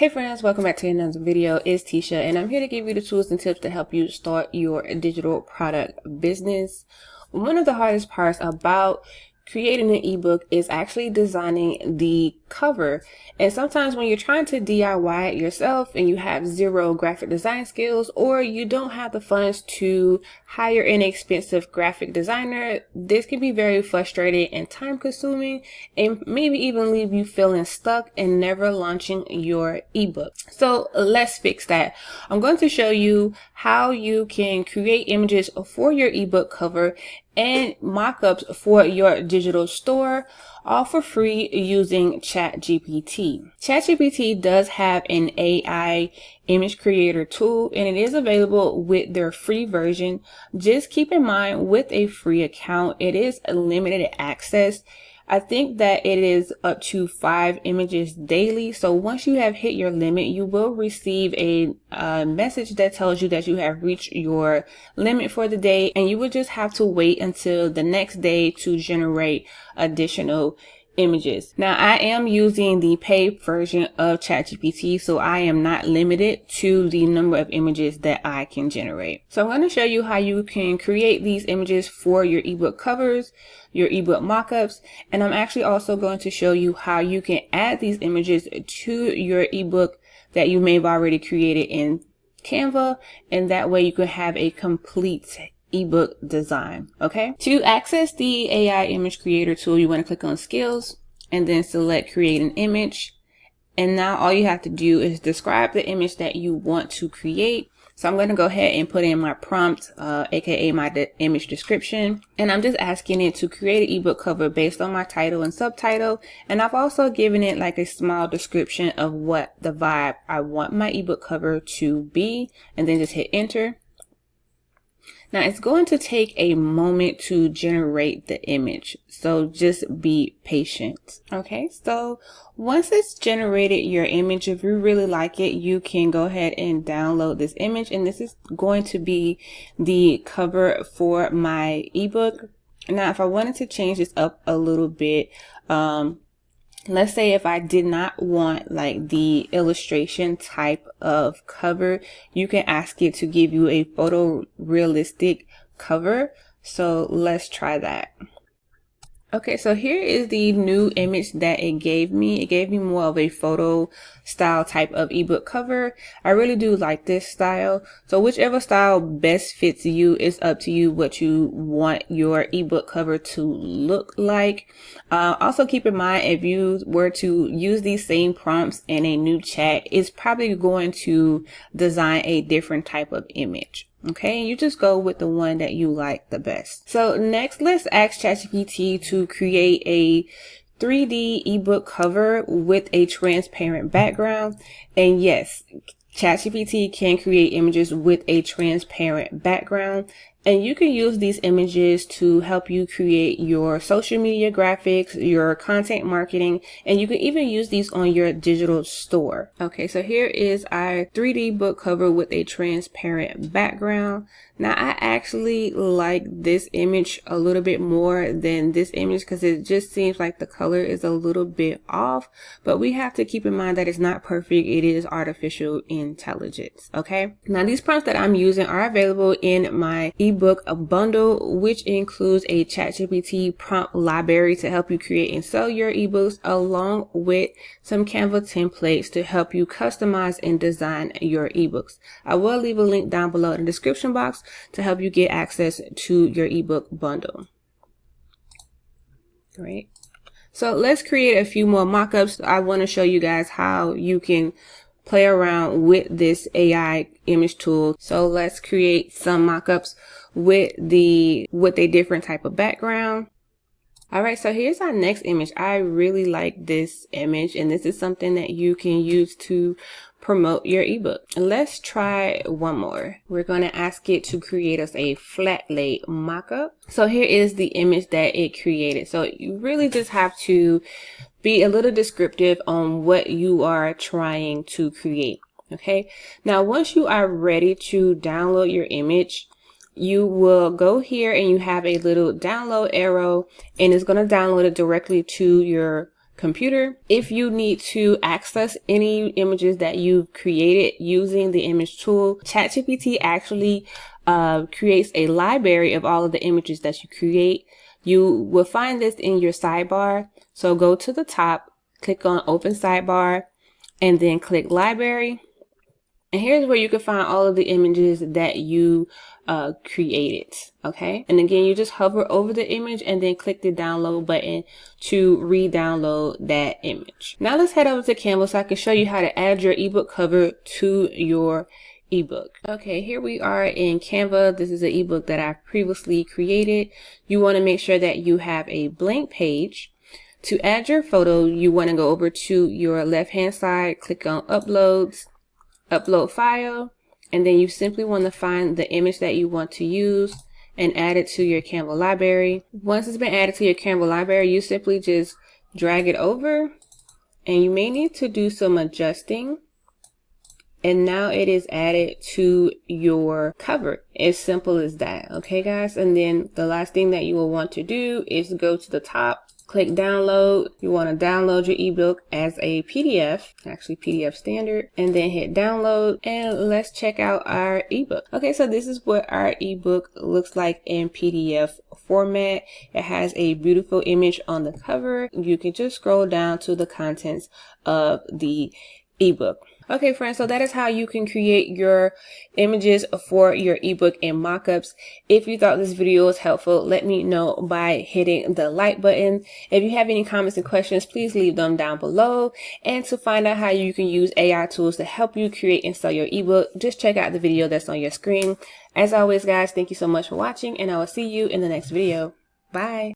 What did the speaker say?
Hey friends, welcome back to another video. It's Tisha and I'm here to give you the tools and tips to help you start your digital product business. One of the hardest parts about creating an ebook is actually designing the cover. And sometimes when you're trying to DIY it yourself and you have zero graphic design skills, or you don't have the funds to hire an expensive graphic designer, this can be very frustrating and time consuming and maybe even leave you feeling stuck and never launching your ebook. So let's fix that. I'm going to show you how you can create images for your ebook cover and mockups for your digital store, all for free using ChatGPT. ChatGPT does have an AI image creator tool and it is available with their free version. Just keep in mind, with a free account, it is a limited access. I think that it is up to 5 images daily. So once you have hit your limit, you will receive a message that tells you that you have reached your limit for the day, and you will just have to wait until the next day to generate additional images. Now, I am using the paid version of ChatGPT, so I am not limited to the number of images that I can generate. So I'm going to show you how you can create these images for your ebook covers, your ebook mockups, and I'm actually also going to show you how you can add these images to your ebook that you may have already created in Canva, and that way you can have a complete ebook design. Okay, to access the AI image creator tool, you want to click on skills and then select create an image, and now all you have to do is describe the image that you want to create. So I'm going to go ahead and put in my prompt, aka my image description, and I'm just asking it to create an ebook cover based on my title and subtitle, and I've also given it like a small description of what the vibe I want my ebook cover to be, and then just hit enter. Now it's going to take a moment to generate the image, so just be patient. Okay, so once it's generated your image, if you really like it, you can go ahead and download this image, and this is going to be the cover for my ebook. Now, if I wanted to change this up a little bit, let's say if I did not want like the illustration type of cover, you can ask it to give you a photorealistic cover. So let's try that. Okay, so here is the new image that it gave me. It gave me more of a photo style type of ebook cover. I really do like this style. So whichever style best fits you, it's up to you what you want your ebook cover to look like. Also keep in mind, if you were to use these same prompts in a new chat, it's probably going to design a different type of image. Okay, you just go with the one that you like the best. So next, let's ask ChatGPT to create a 3D ebook cover with a transparent background. And yes, ChatGPT can create images with a transparent background. And you can use these images to help you create your social media graphics, your content marketing, and you can even use these on your digital store. Okay, so here is our 3D book cover with a transparent background. Now, I actually like this image a little bit more than this image because it just seems like the color is a little bit off, but we have to keep in mind that it's not perfect. It is artificial intelligence. Okay, now these prompts that I'm using are available in my ebook bundle, which includes a ChatGPT prompt library to help you create and sell your ebooks, along with some Canva templates to help you customize and design your ebooks. I will leave a link down below in the description box to help you get access to your ebook bundle. Great. So let's create a few more mockups. I want to show you guys how you can play around with this AI image tool. So let's create some mockups with a different type of background. All right, so here's our next image. I really like this image, and this is something that you can use to promote your ebook. Let's try one more. We're going to ask it to create us a flat lay mockup. So here is the image that it created. So you really just have to be a little descriptive on what you are trying to create. Okay, now once you are ready to download your image, you will go here and you have a little download arrow, and it's going to download it directly to your computer. If you need to access any images that you've created using the image tool, ChatGPT actually creates a library of all of the images that you create. You will find this in your sidebar. So go to the top, click on Open Sidebar, and then click Library. And here's where you can find all of the images that you created. Okay. And again, you just hover over the image and then click the download button to re-download that image. Now let's head over to Canva so I can show you how to add your ebook cover to your ebook. Okay, here we are in Canva. This is an ebook that I've previously created. You want to make sure that you have a blank page. To add your photo, you want to go over to your left hand side, click on Uploads, Upload File, and then you simply want to find the image that you want to use and add it to your Canva library. Once it's been added to your Canva library, you simply just drag it over, and you may need to do some adjusting. And now it is added to your cover. As simple as that. Okay, guys. And then the last thing that you will want to do is go to the top, click download. You want to download your ebook as a PDF, actually PDF standard, and then hit download. And let's check out our ebook. Okay, so this is what our ebook looks like in PDF format. It has a beautiful image on the cover. You can just scroll down to the contents of the ebook. Okay, friends, so that is how you can create your images for your ebook in mockups. If you thought this video was helpful, let me know by hitting the like button. If you have any comments and questions, please leave them down below. And to find out how you can use AI tools to help you create and sell your ebook, just check out the video that's on your screen. As always, guys, thank you so much for watching, and I will see you in the next video. Bye.